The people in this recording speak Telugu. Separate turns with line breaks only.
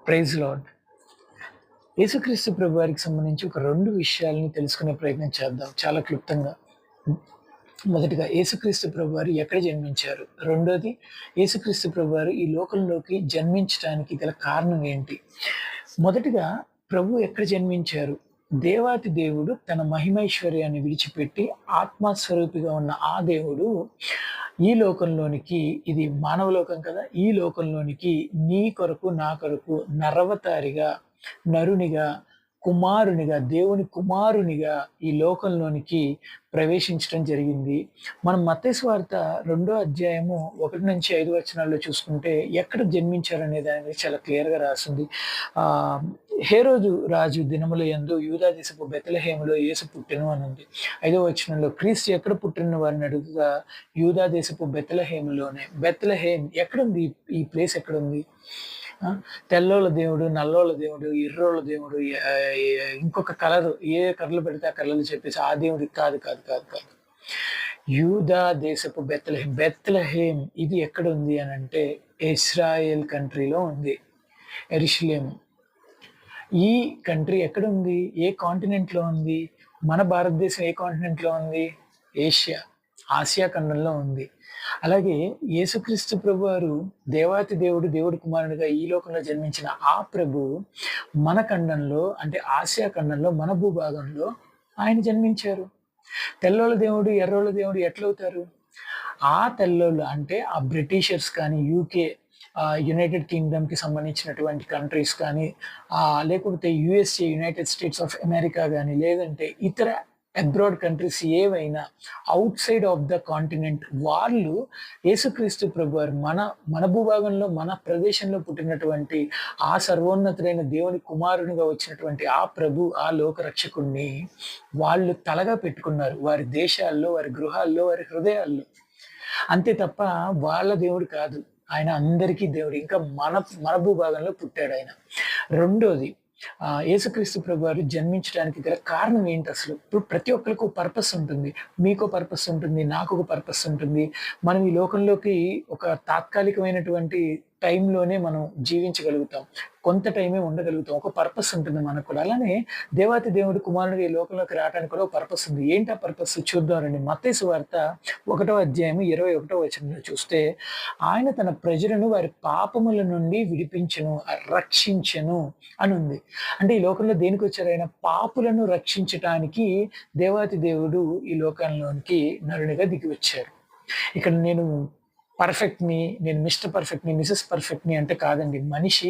Praise lord. యేసుక్రీస్తు ప్రభువారికి సంబంధించి ఒక 2 విషయాలని తెలుసుకునే ప్రయత్నం చేద్దాం చాలా క్లుప్తంగా. మొదటిగా యేసుక్రీస్తు ప్రభువారు ఎక్కడ జన్మించారు? రెండోది యేసుక్రీస్తు ప్రభువారు ఈ లోకంలోకి జన్మించటానికి గల కారణం ఏంటి? మొదటిగా ప్రభు ఎక్కడ జన్మించారు? దేవాతి దేవుడు తన మహిమైశ్వర్యాన్ని విడిచిపెట్టి ఆత్మస్వరూపిగా ఉన్న ఆ దేవుడు ఈ లోకంలోనికి, ఇది మానవ లోకం కదా! ఈ లోకంలోనికి నీ కొరకు, నా కొరకు నరవతారిగా, నరునిగా, కుమారునిగా, దేవుని కుమారునిగా ఈ లోకంలోనికి ప్రవేశించడం జరిగింది. మనం మత్తయి సువార్త 2వ అధ్యాయము 1-5 వచనాల్లో చూసుకుంటే ఎక్కడ జన్మించారనే దాని మీద చాలా క్లియర్‌గా రాసుంది. హేరోదు రాజు దినముల యందు యూదా దేశపు బెత్లెహేములో యేసు పుట్టెను అనుంది. 5వ వచనంలో క్రీస్తు ఎక్కడ పుట్టిన వారిని అడుగగా యూదా దేశపు బెత్లెహేములోనే. బెత్లెహేమ్ ఎక్కడుంది? ఈ ప్లేస్ ఎక్కడుంది? తెల్లోళ్ళ దేవుడు, నల్లోళ్ళ దేవుడు, ఎర్రోళ్ళ దేవుడు, ఇంకొక కలరు, ఏ కలర్లు పెడితే ఆ కలర్లు చెప్పేసి ఆ దేవుడు కాదు. యూదా దేశపు బెత్లెహేమ్. బెత్లెహేమ్ ఇది ఎక్కడుంది అనంటే ఇశ్రాయేల్ కంట్రీలో ఉంది. యెరూషలేము. ఈ కంట్రీ ఎక్కడుంది? ఏ కాంటినెంట్‌లో ఉంది? మన భారతదేశం ఏ కాంటినెంట్‌లో ఉంది? ఆసియా ఖండంలో ఉంది. అలాగే యేసుక్రీస్తు ప్రభువారు దేవాతి దేవుడు, దేవుడి కుమారునిగా ఈ లోకంలో జన్మించిన ఆ ప్రభువు మన ఖండంలో, అంటే ఆసియా ఖండంలో, మన భూభాగంలో ఆయన జన్మించారు. తెల్లోళ్ళ దేవుడు, ఎర్రోళ్ళ దేవుడు ఎట్లవుతారు? ఆ తెల్లోళ్ళు అంటే ఆ బ్రిటిషర్స్ కానీ, యూకే, యునైటెడ్ కింగ్డమ్‌కి సంబంధించినటువంటి కంట్రీస్ కానీ, లేకపోతే USA, United states of America గానీ, లేదంటే ఇతర అబ్రాడ్ కంట్రీస్ ఏవైనా ఔట్‌సైడ్ ఆఫ్ ద కాంటినెంట్ వాళ్ళు యేసుక్రీస్తు ప్రభువారు మన భూభాగంలో, మన ప్రదేశంలో పుట్టినటువంటి ఆ సర్వోన్నతుడైన దేవుని కుమారునిగా వచ్చినటువంటి ఆ ప్రభు, ఆ లోక రక్షకుడిని వాళ్ళు తలగా పెట్టుకున్నారు. వారి దేశాల్లో, వారి గృహాల్లో, వారి హృదయాల్లో. అంతే తప్ప వాళ్ళ దేవుడు కాదు. ఆయన అందరికీ దేవుడు. ఇంకా మన భూభాగంలో పుట్టాడాయన. రెండోది, యేసుక్రీస్తు ప్రభువారు జన్మించడానికి గల కారణం ఏంటసలు? ఇప్పుడు ప్రతి ఒక్కళ్ళకి ఒక పర్పస్ ఉంటుంది. మీకో పర్పస్ ఉంటుంది. నాకొక పర్పస్ ఉంటుంది. మనం ఈ లోకంలోకి ఒక తాత్కాలికమైనటువంటి టైంలోనే మనం జీవించగలుగుతాం. కొంత టైమే ఉండగలుగుతాం. ఒక పర్పస్ ఉంటుంది మనకు కూడా. అలానే దేవాతి దేవుడు కుమారుడిగా ఈ లోకంలోకి రావడానికి కూడా ఒక పర్పస్ ఉంది. ఏంటి ఆ పర్పస్? చూద్దాం రండి. మత్తయి సువార్త 1వ అధ్యాయం 21వ వచనంలో చూస్తే, ఆయన తన ప్రజలను వారి పాపముల నుండి విడిపించెను, రక్షించెను అనుంది. అంటే ఈ లోకంలో దేనికొచ్చారు ఆయన? పాపులను రక్షించటానికి దేవాతి దేవుడు ఈ లోకంలోనికి నరునిగా దిగి వచ్చారు. ఇక్కడ నేను పర్ఫెక్ట్‌ని, నేను మిస్టర్ పర్ఫెక్ట్‌ని, మిసెస్ పర్ఫెక్ట్‌ని అంటే కాదండి. మనిషి